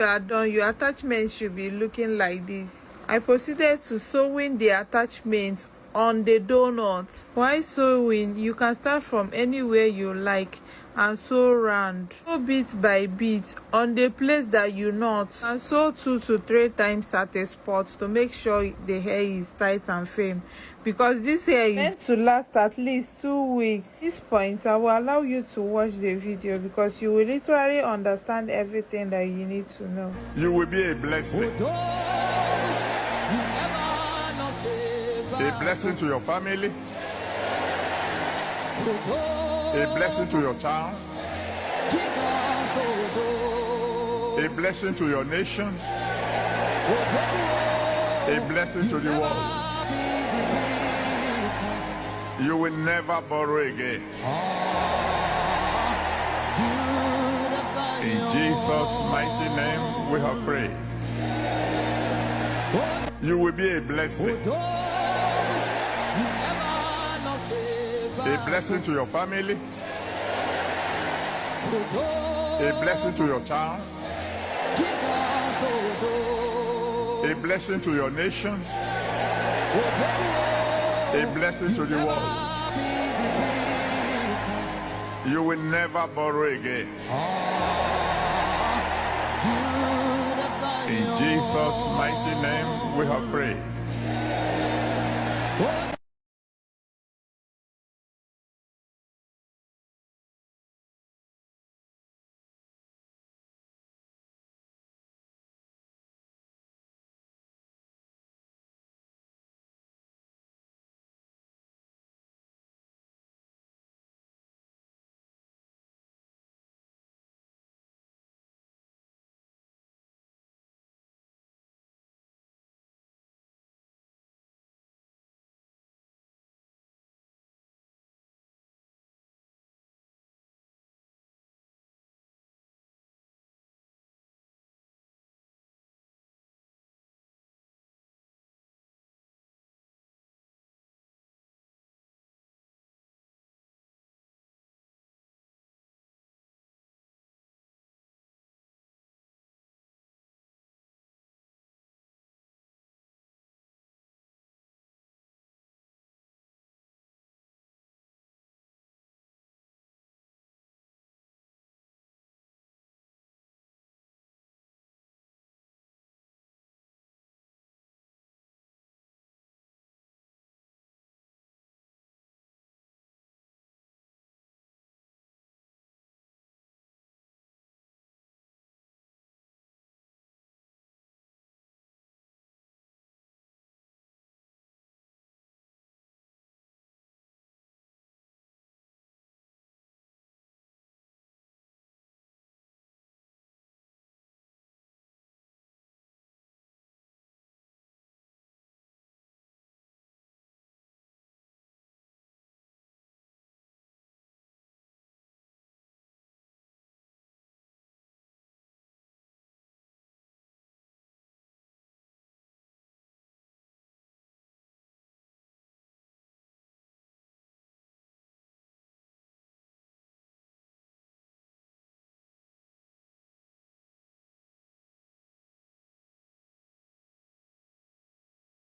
You are done, your attachment should be looking like this. I proceeded to sewing the attachment on the donut. While sewing, you can start from anywhere you like and sew round. Sew bit by bit on the place that you knot, and sew 2 to 3 times at a spot to make sure the hair is tight and firm, because this hair is meant to last at least 2 weeks. At this point, I will allow you to watch the video because you will literally understand everything that you need to know. You will be a blessing. A blessing to your family, a blessing to your child, a blessing to your nation, a blessing to the world. You will never borrow again. In Jesus' mighty name we have prayed. You will be a blessing. A blessing to your family, a blessing to your child, a blessing to your nation, a blessing to the world. You will never borrow again. In Jesus' mighty name we have prayed.